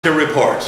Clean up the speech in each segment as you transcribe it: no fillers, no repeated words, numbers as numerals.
to report,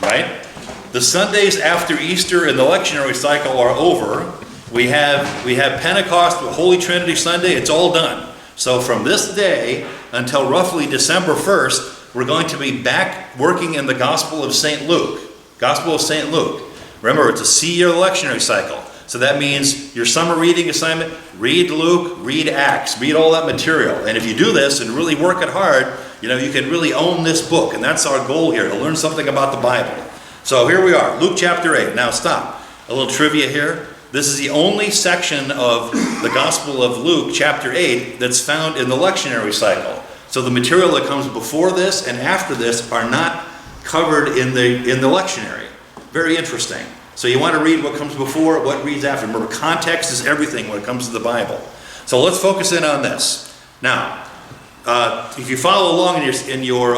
right? The Sundays after Easter and the lectionary cycle are over. We have Pentecost, Holy Trinity Sunday, it's all done. So from this day until roughly December 1st, we're going to be back working in the Gospel of St. Luke. Gospel of St. Luke. Remember, it's a C-year lectionary cycle. So that means your summer reading assignment, read Luke, read Acts, read all that material. And if you do this and really work it hard, you can really own this book. And that's our goal here, to learn something about the Bible. So here we are, Luke chapter 8. Now stop. A little trivia here. This is the only section of the Gospel of Luke chapter 8 that's found in the lectionary cycle. So the material that comes before this and after this are not covered in the lectionary. Very interesting. So you want to read what comes before, what reads after. Remember, context is everything when it comes to the Bible. So let's focus in on this. Now, if you follow along in your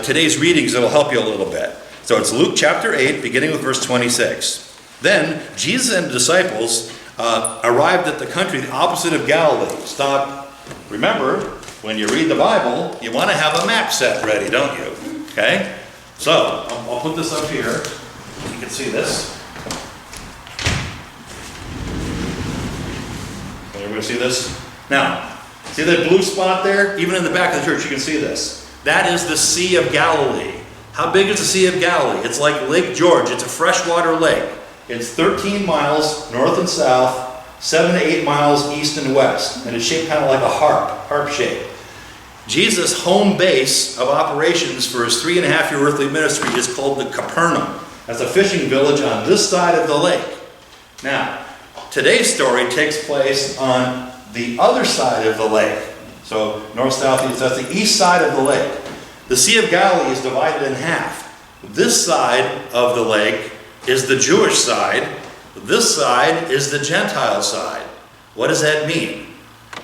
today's readings, it'll help you a little bit. So it's Luke chapter 8, beginning with verse 26. Then Jesus and the disciples arrived at the country the opposite of Galilee. Stop. Remember, when you read the Bible, you want to have a map set ready, don't you? Okay? So, I'll put this up here. You can see this. Can everybody see this? Now, see that blue spot there? Even in the back of the church, you can see this. That is the Sea of Galilee. How big is the Sea of Galilee? It's like Lake George. It's a freshwater lake. It's 13 miles north and south, 7 to 8 miles east and west. And it's shaped kind of like a harp shape. Jesus' home base of operations for his 3.5-year earthly ministry is called the Capernaum. That's a fishing village on this side of the lake. Now, today's story takes place on the other side of the lake. So north, south, east, that's the east side of the lake. The Sea of Galilee is divided in half. This side of the lake is the Jewish side. This side is the Gentile side. What does that mean?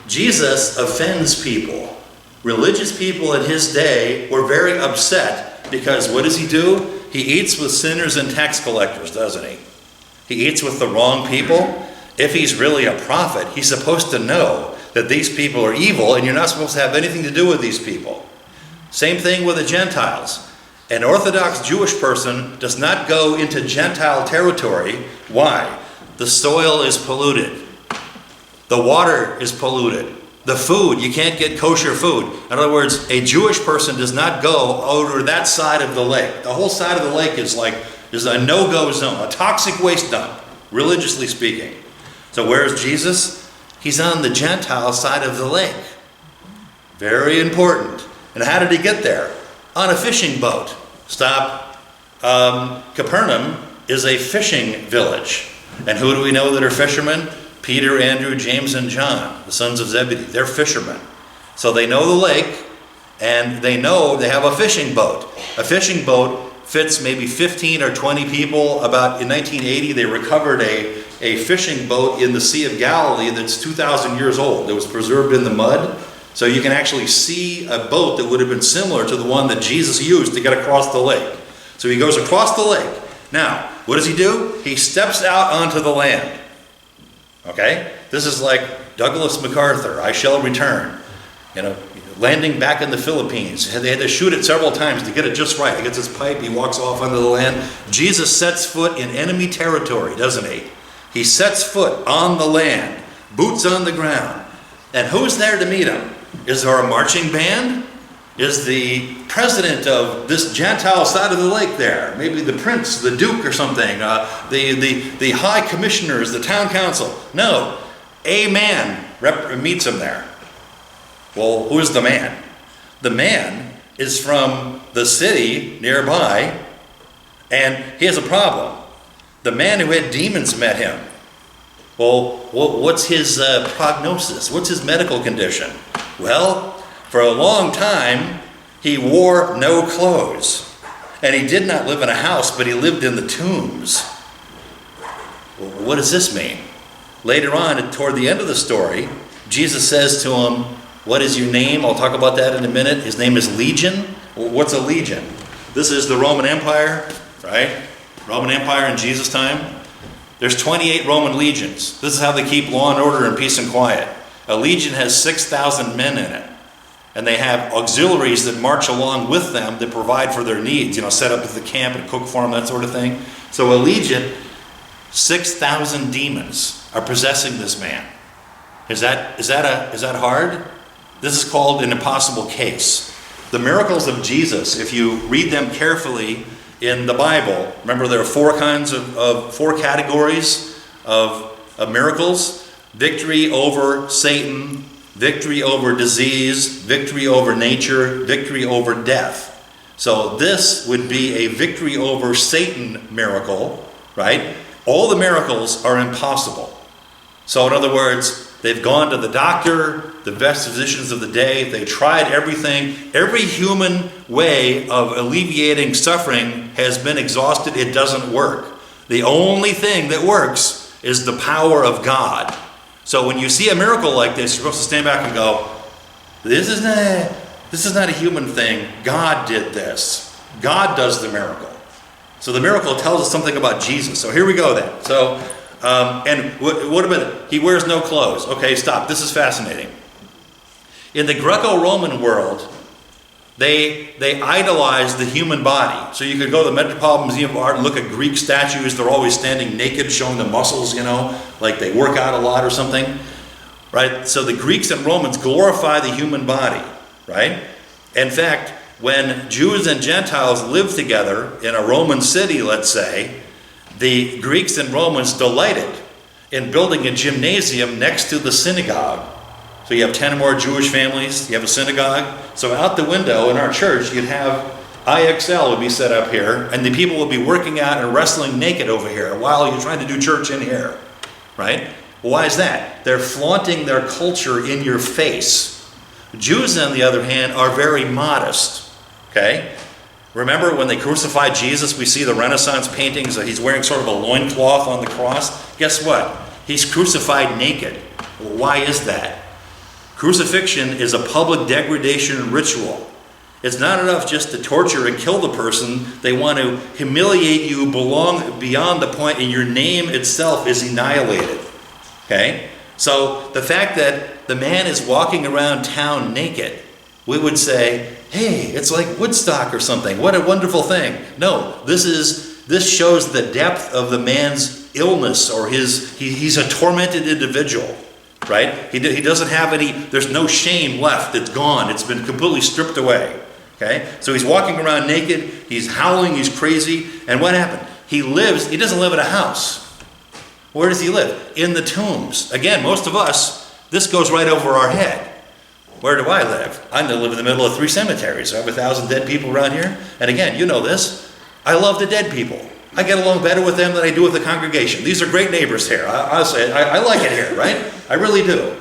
Jesus offends people. Religious people in his day were very upset because what does he do? He eats with sinners and tax collectors, doesn't he? He eats with the wrong people. If he's really a prophet, he's supposed to know that these people are evil and you're not supposed to have anything to do with these people. Same thing with the Gentiles. An Orthodox Jewish person does not go into Gentile territory. Why? The soil is polluted. The water is polluted. The food, you can't get kosher food. In other words, a Jewish person does not go over that side of the lake. The whole side of the lake is a no-go zone, a toxic waste dump, religiously speaking. So where's Jesus? He's on the Gentile side of the lake. Very important. And how did he get there? On a fishing boat. Stop. Capernaum is a fishing village. And who do we know that are fishermen? Peter, Andrew, James, and John, the sons of Zebedee. They're fishermen. So they know the lake, and they know they have a fishing boat. A fishing boat fits maybe 15 or 20 people. About in 1980, they recovered a fishing boat in the Sea of Galilee that's 2,000 years old. It was preserved in the mud. So you can actually see a boat that would have been similar to the one that Jesus used to get across the lake. So he goes across the lake. Now, what does he do? He steps out onto the land. Okay? This is like Douglas MacArthur, I Shall Return. Landing back in the Philippines. They had to shoot it several times to get it just right. He gets his pipe, he walks off onto the land. Jesus sets foot in enemy territory, doesn't he? He sets foot on the land, boots on the ground. And who's there to meet him? Is there a marching band? Is the president of this Gentile side of the lake there? Maybe the prince, the duke or something, the high commissioners, the town council? No, a man meets him there. Well, who's the man? The man is from the city nearby, and he has a problem. The man who had demons met him. Well, what's his prognosis? What's his medical condition? Well, for a long time, he wore no clothes. And he did not live in a house, but he lived in the tombs. Well, what does this mean? Later on, toward the end of the story, Jesus says to him, what is your name? I'll talk about that in a minute. His name is Legion. What's a legion? This is the Roman Empire, right? Roman Empire in Jesus' time. There's 28 Roman legions. This is how they keep law and order and peace and quiet. A legion has 6,000 men in it. and they have auxiliaries that march along with them that provide for their needs, set up the camp and cook for them, that sort of thing. So a legion, 6,000 demons are possessing this man. Is that hard? This is called an impossible case. The miracles of Jesus, if you read them carefully in the Bible, remember there are four categories of miracles: victory over Satan, victory over disease, victory over nature, victory over death. So this would be a victory over Satan miracle, right? All the miracles are impossible. So in other words, they've gone to the doctor, the best physicians of the day. They tried everything. Every human way of alleviating suffering has been exhausted. It doesn't work. The only thing that works is the power of God. So when you see a miracle like this, you're supposed to stand back and go, this is not a human thing. God did this. God does the miracle. So the miracle tells us something about Jesus. So here we go then. So, and what about it? He wears no clothes. Okay, stop. This is fascinating. In the Greco-Roman world, they idolize the human body. So you could go to the Metropolitan Museum of Art and look at Greek statues. They're always standing naked, showing the muscles, like they work out a lot or something, right? So the Greeks and Romans glorify the human body, right? In fact, when Jews and Gentiles lived together in a Roman city, let's say, the Greeks and Romans delighted in building a gymnasium next to the synagogue. So you have 10 or more Jewish families, you have a synagogue. So out the window in our church, you'd have IXL would be set up here, and the people would be working out and wrestling naked over here while you're trying to do church in here, right? Well, why is that? They're flaunting their culture in your face. Jews, on the other hand, are very modest, okay? Remember when they crucified Jesus, we see the Renaissance paintings, he's wearing sort of a loincloth on the cross. Guess what? He's crucified naked. Well, why is that? Crucifixion is a public degradation ritual. It's not enough just to torture and kill the person. They want to humiliate you beyond the point, and your name itself is annihilated. Okay? So the fact that the man is walking around town naked, we would say, hey, it's like Woodstock or something. What a wonderful thing. No, this shows the depth of the man's illness, or he's a tormented individual, right? He doesn't have any, there's no shame left. It's gone. It's been completely stripped away. Okay? So he's walking around naked, he's howling, he's crazy, and what happened? He doesn't live in a house. Where does he live? In the tombs. Again, most of us, this goes right over our head. Where do I live? I live in the middle of 3 cemeteries. I have 1,000 dead people around here. And again, you know this. I love the dead people. I get along better with them than I do with the congregation. These are great neighbors here. Honestly, I like it here, right? I really do.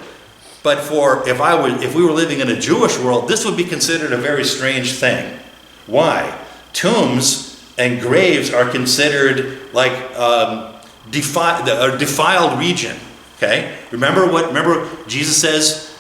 But if we were living in a Jewish world, this would be considered a very strange thing. Why? Tombs and graves are considered like a defiled region. Okay? Remember Jesus says,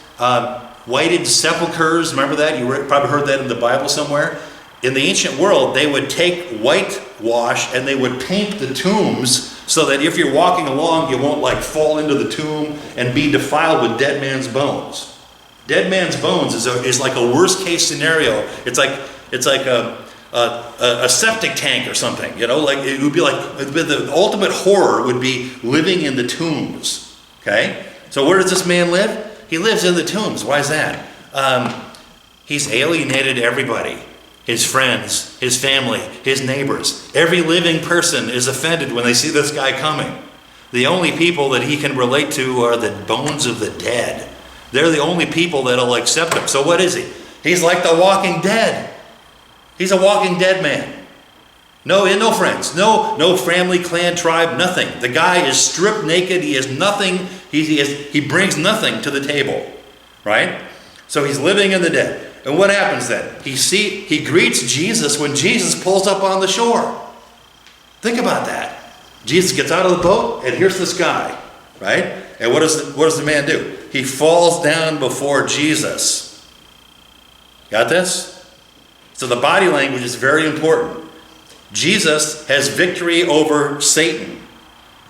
whited sepulchres, remember that? You probably heard that in the Bible somewhere. In the ancient world, they would take whitewash and they would paint the tombs so that if you're walking along, you won't fall into the tomb and be defiled with dead man's bones. Dead man's bones is like a worst case scenario. It's like a septic tank or something. It would be like the ultimate horror would be living in the tombs. Okay, so where does this man live? He lives in the tombs. Why is that? He's alienated everybody. His friends, his family, his neighbors. Every living person is offended when they see this guy coming. The only people that he can relate to are the bones of the dead. They're the only people that'll accept him. So what is he? He's like the walking dead. He's a walking dead man. No friends, no family, clan, tribe, nothing. The guy is stripped naked. He has nothing. He brings nothing to the table, right? So he's living in the dead. And what happens then? He greets Jesus when Jesus pulls up on the shore. Think about that. Jesus gets out of the boat, and here's this guy, right? And what does the man do? He falls down before Jesus. Got this? So the body language is very important. Jesus has victory over Satan.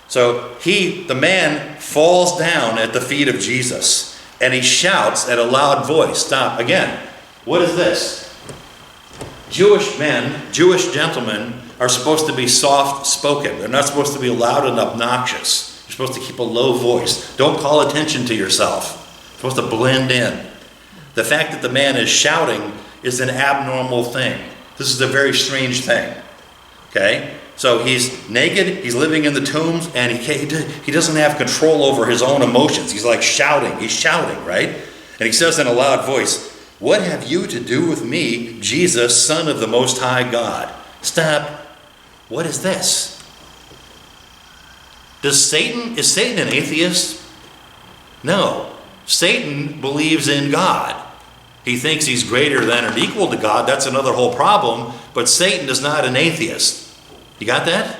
So the man falls down at the feet of Jesus, and he shouts at a loud voice. Stop. Again, What is this? Jewish men, Jewish gentlemen, are supposed to be soft-spoken. They're not supposed to be loud and obnoxious. You're supposed to keep a low voice. Don't call attention to yourself. You're supposed to blend in. The fact that the man is shouting is an abnormal thing. This is a very strange thing. Okay? So he's naked, he's living in the tombs, and he doesn't have control over his own emotions. He's like shouting. He's shouting, right? And he says in a loud voice, "What have you to do with me, Jesus, Son of the Most High God?" Stop. What is this? Is Satan an atheist? No. Satan believes in God. He thinks he's greater than or equal to God. That's another whole problem. But Satan is not an atheist. You got that?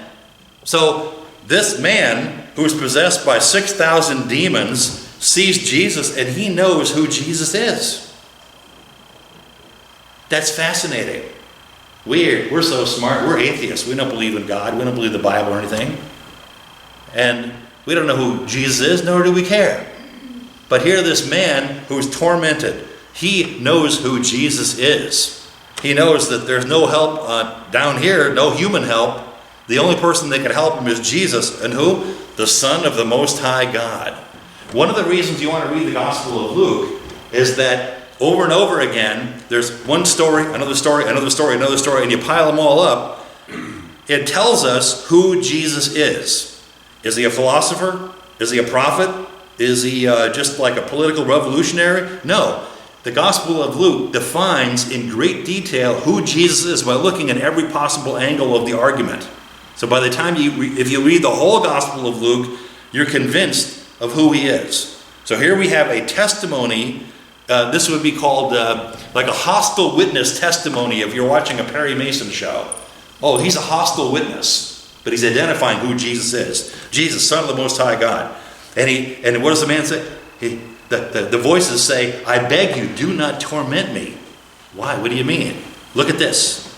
So this man who is possessed by 6,000 demons sees Jesus and he knows who Jesus is. That's fascinating. We're so smart. We're atheists. We don't believe in God. We don't believe the Bible or anything. And we don't know who Jesus is, nor do we care. But here this man who's tormented, he knows who Jesus is. He knows that there's no help down here, no human help. The only person that can help him is Jesus. And who? The Son of the Most High God. One of the reasons you want to read the Gospel of Luke is that over and over again, there's one story, another story, another story, another story, and you pile them all up. It tells us who Jesus is. Is he a philosopher? Is he a prophet? Is he just like a political revolutionary? No. The Gospel of Luke defines in great detail who Jesus is by looking at every possible angle of the argument. So by the time if you read the whole Gospel of Luke, you're convinced of who he is. So here we have a testimony. This would be called like a hostile witness testimony if you're watching a Perry Mason show. Oh, he's a hostile witness, but he's identifying who Jesus is. Jesus, Son of the Most High God. And what does the man say? The voices say, "I beg you, do not torment me." Why? What do you mean? Look at this.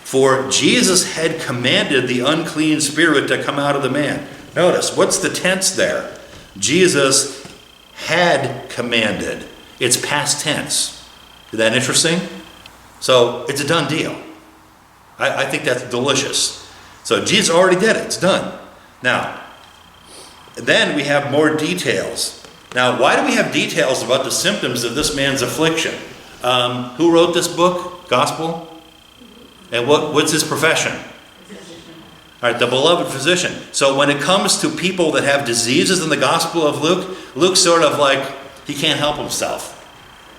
For Jesus had commanded the unclean spirit to come out of the man. Notice, what's the tense there? Jesus had commanded. It's past tense. Is that interesting? So it's a done deal. I think that's delicious. So Jesus already did it. It's done. Now, then we have more details. Now, why do we have details about the symptoms of this man's affliction? Who wrote this book, Gospel? And what's his profession? All right, the beloved physician. So when it comes to people that have diseases in the Gospel of Luke, Luke's sort of like, he can't help himself.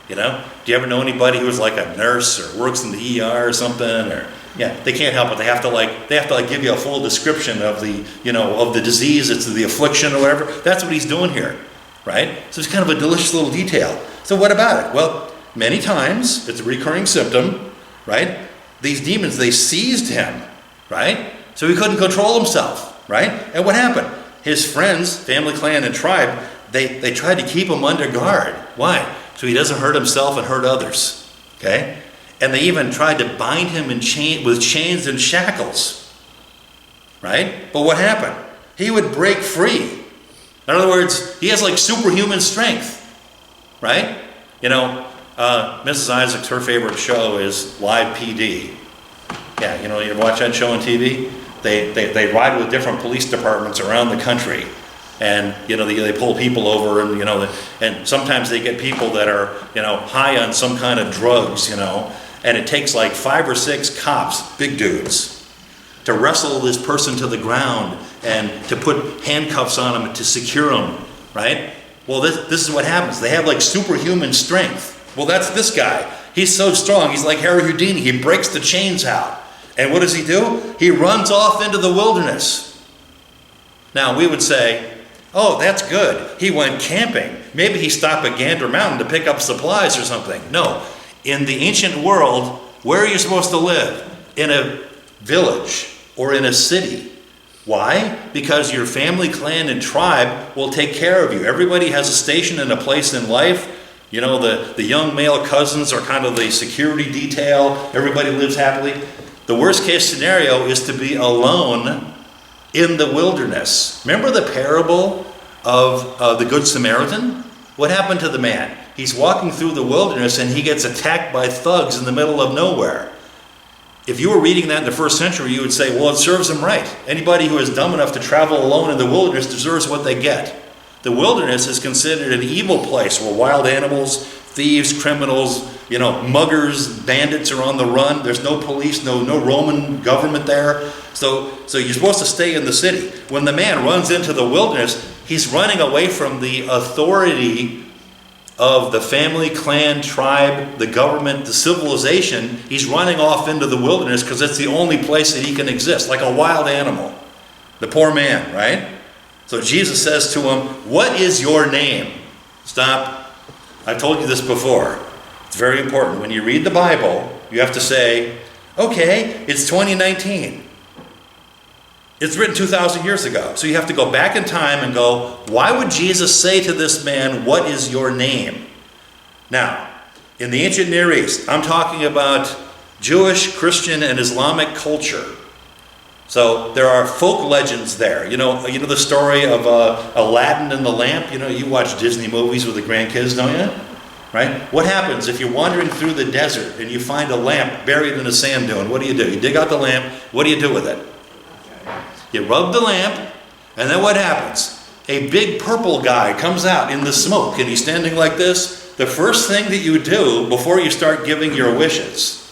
You know? Do you ever know anybody who's like a nurse or works in the ER or something? Or yeah, they can't help it. They have to give you a full description of the, of the disease, it's the affliction or whatever. That's what he's doing here. Right? So it's kind of a delicious little detail. So what about it? Well, many times, it's a recurring symptom, right? These demons, they seized him, right? So he couldn't control himself, right? And what happened? His friends, family, clan, and tribe, they tried to keep him under guard. Why? So he doesn't hurt himself and hurt others, okay? And they even tried to bind him with chains and shackles, right? But what happened? He would break free. In other words, he has like superhuman strength, right? Mrs. Isaacs, her favorite show is Live PD. Yeah, you watch that show on TV? They ride with different police departments around the country. And, they pull people over and, and sometimes they get people that are, high on some kind of drugs, and it takes like 5 or 6 cops, big dudes, to wrestle this person to the ground and to put handcuffs on him to secure him, right? Well, this is what happens. They have like superhuman strength. Well, that's this guy. He's so strong. He's like Harry Houdini. He breaks the chains out. And what does he do? He runs off into the wilderness. Now, we would say, oh, that's good. He went camping. Maybe he stopped at Gander Mountain to pick up supplies or something. No. In the ancient world, where are you supposed to live? In a village or in a city. Why? Because your family, clan, and tribe will take care of you. Everybody has a station and a place in life. The young male cousins are kind of the security detail. Everybody lives happily. The worst case scenario is to be alone in the wilderness. Remember the parable of the Good Samaritan? What happened to the man? He's walking through the wilderness and he gets attacked by thugs in the middle of nowhere. If you were reading that in the first century, you would say, well, it serves him right. Anybody who is dumb enough to travel alone in the wilderness deserves what they get. The wilderness is considered an evil place where wild animals, thieves, criminals, muggers, bandits are on the run. There's no police, no Roman government there. So you're supposed to stay in the city. When the man runs into the wilderness, he's running away from the authority of the family, clan, tribe, the government, the civilization. He's running off into the wilderness because it's the only place that he can exist, like a wild animal. The poor man, right? So Jesus says to him, what is your name? Stop. I've told you this before. It's very important. When you read the Bible, you have to say, okay, it's 2019. It's written 2,000 years ago. So you have to go back in time and go, why would Jesus say to this man, what is your name? Now, in the ancient Near East, I'm talking about Jewish, Christian, and Islamic culture. So there are folk legends there. You know the story of Aladdin and the lamp? You watch Disney movies with the grandkids, don't you? Right? What happens if you're wandering through the desert and you find a lamp buried in a sand dune? What do? You dig out the lamp. What do you do with it? You rub the lamp, and then what happens? A big purple guy comes out in the smoke, and he's standing like this. The first thing that you do before you start giving your wishes,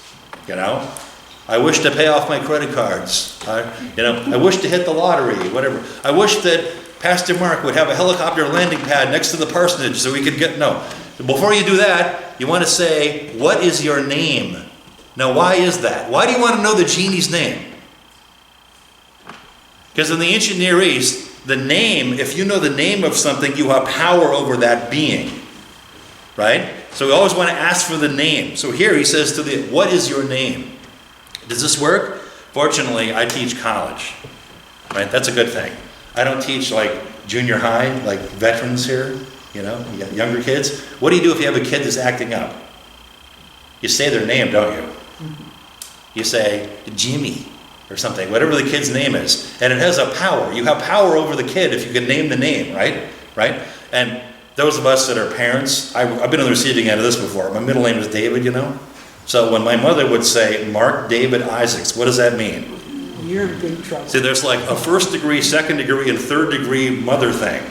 I wish to pay off my credit cards. I wish to hit the lottery, whatever. I wish that Pastor Mark would have a helicopter landing pad next to the parsonage so we could Before you do that, you want to say, what is your name? Now, why is that? Why do you want to know the genie's name? Because in the ancient Near East, the name, if you know the name of something, you have power over that being. Right? So we always want to ask for the name. So here he says what is your name? Does this work? Fortunately, I teach college. Right? That's a good thing. I don't teach like junior high, like veterans here, younger kids. What do you do if you have a kid that's acting up? You say their name, don't you? You say, Jimmy, or something, whatever the kid's name is. And it has a power. You have power over the kid if you can name the name, right? And those of us that are parents, I've been on the receiving end of this before. My middle name is David, So when my mother would say, Mark David Isaacs, what does that mean? You're in big trouble. See, there's like a first degree, second degree, and third degree mother thing.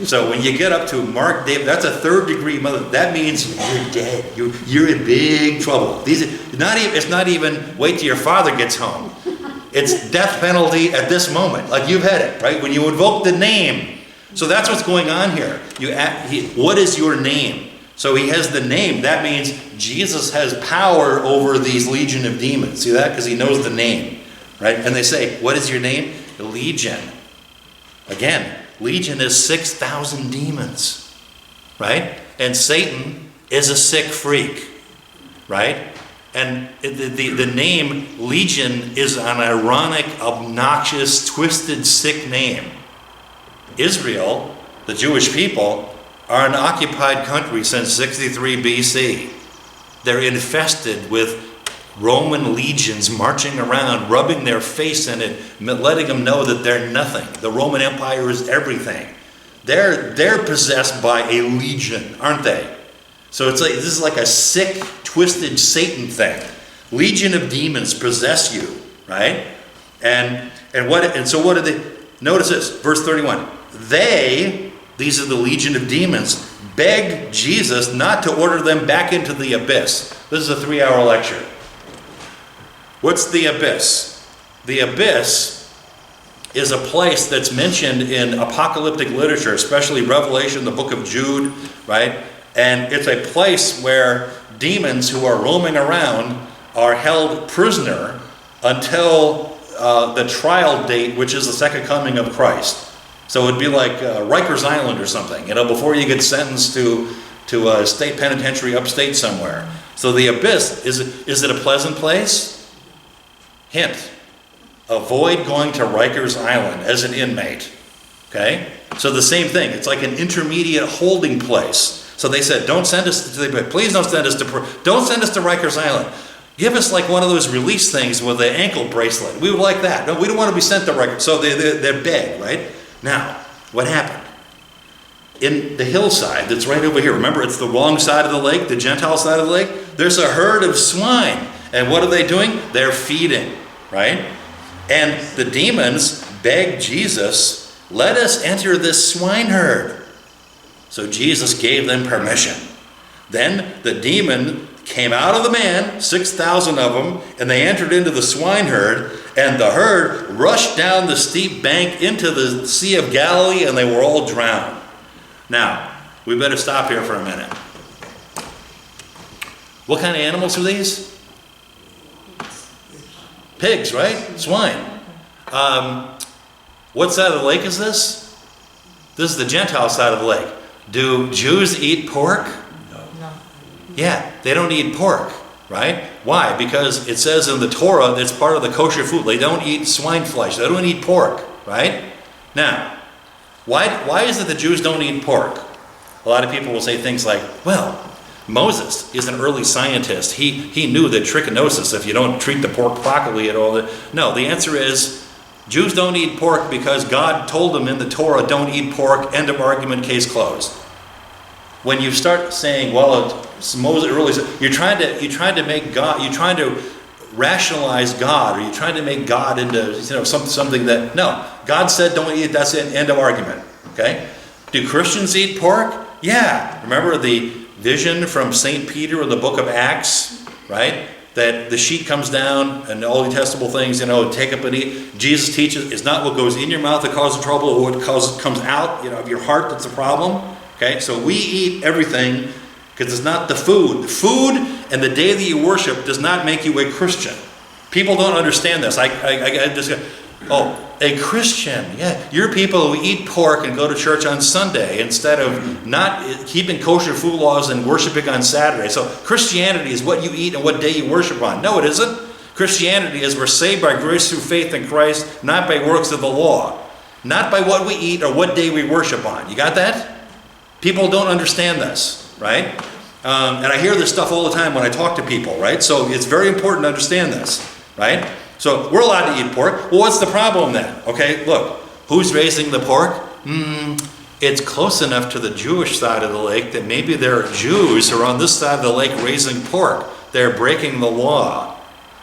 So when you get up to Mark David, that's a third degree mother. That means you're dead. You're in big trouble. It's not even wait till your father gets home. It's death penalty at this moment. Like you've had it, right? When you invoke the name. So that's what's going on here. What is your name? So he has the name. That means Jesus has power over these legion of demons. See that? Because he knows the name, right? And they say, what is your name? Legion. Again, legion is 6,000 demons, right? And Satan is a sick freak, right? And the name Legion is an ironic, obnoxious, twisted, sick name. Israel, the Jewish people, are an occupied country since 63 BC. They're infested with Roman legions marching around, rubbing their face in it, letting them know that they're nothing. The Roman Empire is everything. They're possessed by a legion, aren't they? So this is like a sick, twisted Satan thing. Legion of demons possess you, right? And so what do they? Notice this, verse 31. These are the legion of demons, begged Jesus not to order them back into the abyss. This is a 3-hour lecture. What's the abyss? The abyss is a place that's mentioned in apocalyptic literature, especially Revelation, the book of Jude, right? And it's a place where demons who are roaming around are held prisoner until the trial date, which is the second coming of Christ. So it'd be like Rikers Island or something, before you get sentenced to a state penitentiary upstate somewhere. So the abyss, is it a pleasant place? Hint, avoid going to Rikers Island as an inmate, okay? So the same thing, it's like an intermediate holding place. So they said, please don't send us to Rikers Island. Give us like one of those release things with the ankle bracelet. We would like that. No, we don't want to be sent to Rikers. So they're begged, right? Now, what happened? in the hillside that's right over here. Remember, it's the wrong side of the lake, the Gentile side of the lake. There's a herd of swine. And what are they doing? They're feeding, right? And the demons begged Jesus, let us enter this swine herd. So Jesus gave them permission. Then the demon came out of the man, 6,000 of them, and they entered into the swine herd, and the herd rushed down the steep bank into the Sea of Galilee, and they were all drowned. Now, we better stop here for a minute. What kind of animals are these? Pigs, right? Swine. What side of the lake is this? This is the Gentile side of the lake. Do Jews eat pork? No. Yeah, they don't eat pork, right? Why? Because it says in the Torah that it's part of the kosher food. They don't eat swine flesh. They don't eat pork, right? Now, why is it the Jews don't eat pork? A lot of people will say things like, well, Moses is an early scientist. He knew that trichinosis, if you don't treat the pork properly at all. No, the answer is Jews don't eat pork because God told them in the Torah, don't eat pork, end of argument, case closed. When you start saying, well, Moses early, you're trying to make God, you're trying to rationalize God, or you're trying to make God into something that, no, God said don't eat, that's it, end of argument. Okay? Do Christians eat pork? Yeah. Remember the vision from St. Peter in the book of Acts, right? That the sheet comes down and all detestable things, take up and eat. Jesus teaches it's not what goes in your mouth that causes trouble, or what comes out, of your heart that's the problem. Okay, so we eat everything because it's not the food. The food and the day that you worship does not make you a Christian. People don't understand this. I just go, a Christian, yeah. You're people who eat pork and go to church on Sunday instead of not keeping kosher food laws and worshiping on Saturday. So Christianity is what you eat and what day you worship on. No, it isn't. Christianity is we're saved by grace through faith in Christ, not by works of the law. Not by what we eat or what day we worship on. You got that? People don't understand this, right? And I hear this stuff all the time when I talk to people, right? So it's very important to understand this, right? So we're allowed to eat pork. Well, what's the problem then? Okay, look, who's raising the pork? It's close enough to the Jewish side of the lake that maybe there are Jews who are on this side of the lake raising pork. They're breaking the law.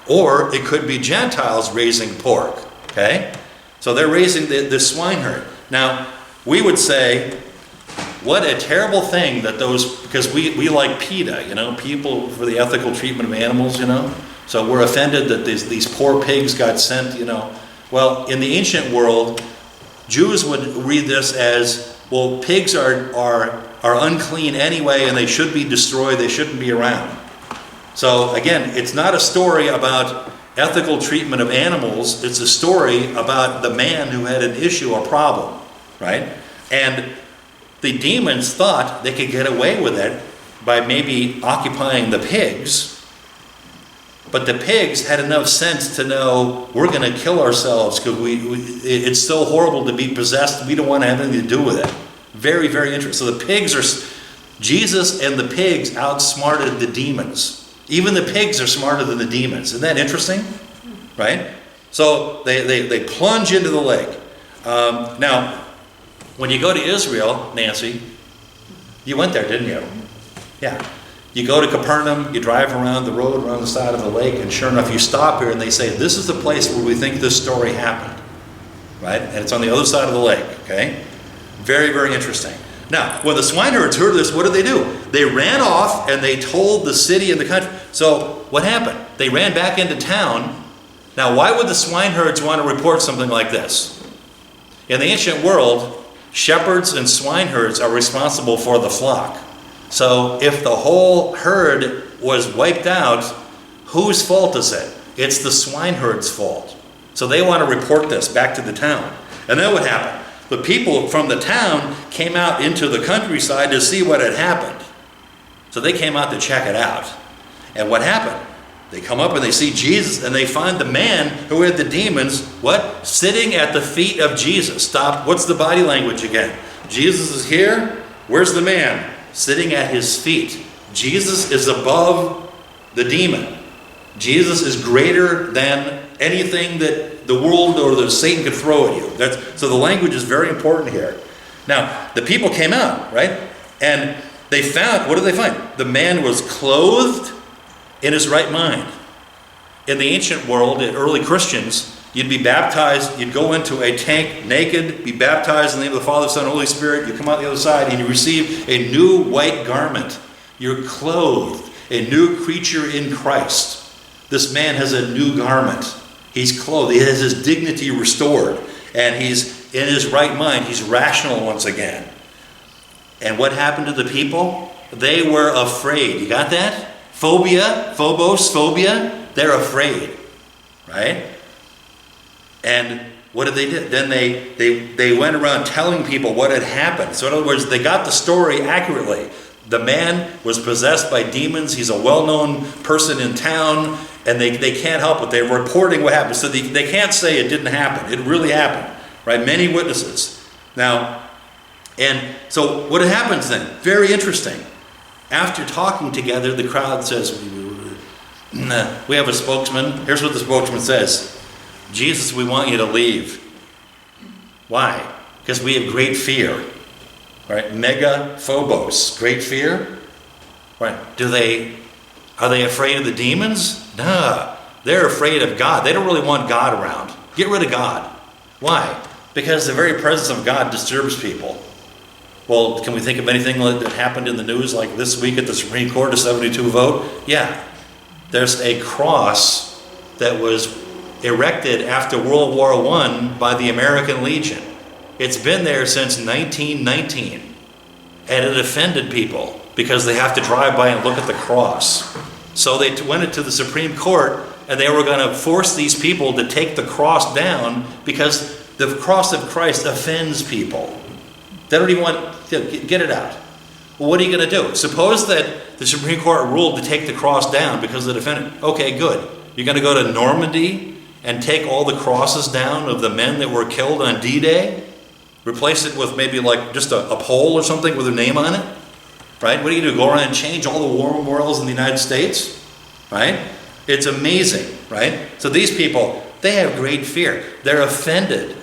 Or it could be Gentiles raising pork, okay? So they're raising the swine herd. Now, we would say, what a terrible thing that because we like PETA, people for the ethical treatment of animals, So we're offended that these poor pigs got sent, Well, in the ancient world, Jews would read this as, well, pigs are unclean anyway, and they should be destroyed, they shouldn't be around. So again, it's not a story about ethical treatment of animals, it's a story about the man who had an issue or problem, right? And the demons thought they could get away with it by maybe occupying the pigs, but the pigs had enough sense to know we're going to kill ourselves because it's so horrible to be possessed, we don't want to have anything to do with it. Very, very interesting. So the pigs Jesus and the pigs outsmarted the demons. Even the pigs are smarter than the demons. Isn't that interesting? Right? So they plunge into the lake. Now, when you go to Israel, Nancy, you went there, didn't you? Yeah. You go to Capernaum, you drive around the road, around the side of the lake, and sure enough, you stop here and they say, this is the place where we think this story happened. Right? And it's on the other side of the lake, okay? Very, very interesting. Now, when the swineherds heard this, what did they do? They ran off and they told the city and the country. So, what happened? They ran back into town. Now, why would the swineherds want to report something like this? In the ancient world, shepherds and swineherds are responsible for the flock. So if the whole herd was wiped out, whose fault is it? It's the swineherd's fault. So they want to report this back to the town. And then what happened? The people from the town came out into the countryside to see what had happened. So they came out to check it out. And what happened? They come up and they see Jesus and they find the man who had the demons, what? Sitting at the feet of Jesus. Stop. What's the body language again? Jesus is here. Where's the man? Sitting at his feet. Jesus is above the demon. Jesus is greater than anything that the world or the Satan could throw at you. So the language is very important here. Now, the people came out, right? And they found, what did they find? The man was clothed in his right mind. In the ancient world, in early Christians, you'd be baptized, you'd go into a tank naked, be baptized in the name of the Father, Son, and Holy Spirit, you come out the other side, and you receive a new white garment. You're clothed, a new creature in Christ. This man has a new garment. He's clothed, he has his dignity restored, and he's in his right mind, he's rational once again. And what happened to the people? They were afraid. You got that? Phobia, phobos, phobia. They're afraid, right? And what did they do? Then they went around telling people what had happened. So in other words, they got the story accurately. The man was possessed by demons. He's a well-known person in town, and they can't help it. They're reporting what happened. So they can't say it didn't happen. It really happened, right? Many witnesses. Now, and so what happens then? Very interesting. After talking together, the crowd says, we have a spokesman. Here's what the spokesman says. Jesus, we want you to leave. Why? Because we have great fear. Right? Mega phobos. Great fear. Right? Are they afraid of the demons? No. They're afraid of God. They don't really want God around. Get rid of God. Why? Because the very presence of God disturbs people. Well, can we think of anything that happened in the news like this week at the Supreme Court, a 72 vote? Yeah. There's a cross that was erected after World War I by the American Legion. It's been there since 1919. And it offended people because they have to drive by and look at the cross. So they went into the Supreme Court and they were going to force these people to take the cross down because the cross of Christ offends people. They don't even want to get it out. Well, what are you going to do? Suppose that the Supreme Court ruled to take the cross down because it offended. Okay, good. You're going to go to Normandy and take all the crosses down of the men that were killed on D-Day? Replace it with maybe like just a pole or something with a name on it? Right? What are you going to do? Go around and change all the war memorials in the United States? Right? It's amazing, right? So these people, they have great fear. They're offended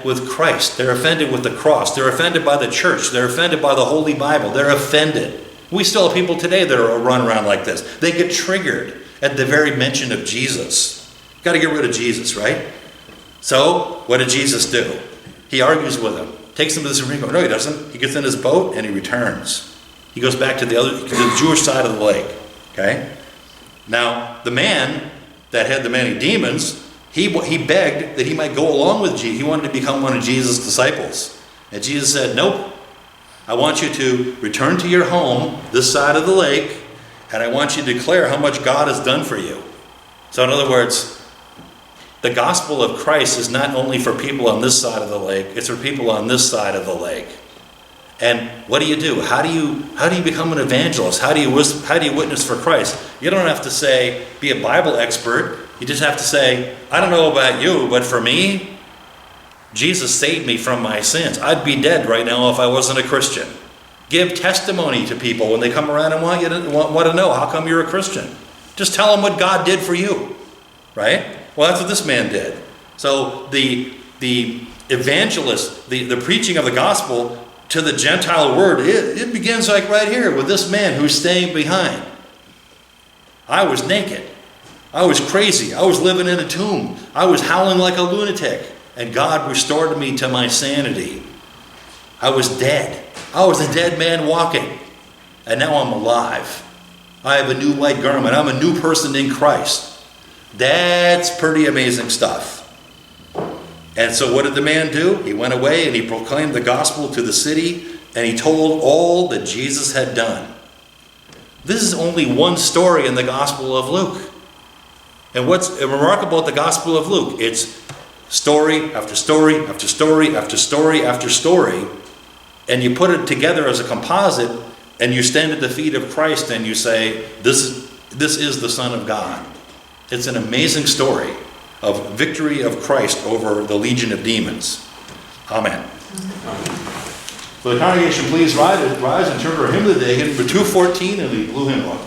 with Christ. They're offended with the cross. They're offended by the church. They're offended by the Holy Bible. They're offended. We still have people today that are run around like this. They get triggered at the very mention of Jesus. Got to get rid of Jesus, right? So, what did Jesus do? He argues with them. Takes them to the Supreme Court. No, he doesn't. He gets in his boat and he returns. He goes back to the Jewish side of the lake. Okay? Now, the man that had the many demons, he begged that he might go along with Jesus. He wanted to become one of Jesus' disciples. And Jesus said, nope. I want you to return to your home, this side of the lake, and I want you to declare how much God has done for you. So in other words, the gospel of Christ is not only for people on this side of the lake, it's for people on this side of the lake. And what do? How do you become an evangelist? How do you witness for Christ? You don't have to be a Bible expert. You just have to say, I don't know about you, but for me, Jesus saved me from my sins. I'd be dead right now if I wasn't a Christian. Give testimony to people when they come around and want to know, how come you're a Christian? Just tell them what God did for you, right? Well, that's what this man did. So the evangelist, the preaching of the gospel to the Gentile word, it begins like right here with this man who's staying behind. I was naked. I was crazy. I was living in a tomb. I was howling like a lunatic. And God restored me to my sanity. I was dead. I was a dead man walking. And now I'm alive. I have a new white garment. I'm a new person in Christ. That's pretty amazing stuff. And so what did the man do? He went away and he proclaimed the gospel to the city, and he told all that Jesus had done. This is only one story in the Gospel of Luke. And what's remarkable about the Gospel of Luke, it's story after story after story after story after story, and you put it together as a composite, and you stand at the feet of Christ and you say, this is the Son of God. It's an amazing story of victory of Christ over the legion of demons. Amen. So the congregation, please rise and turn to our hymn of the day, hymn number 214 in the blue hymn book.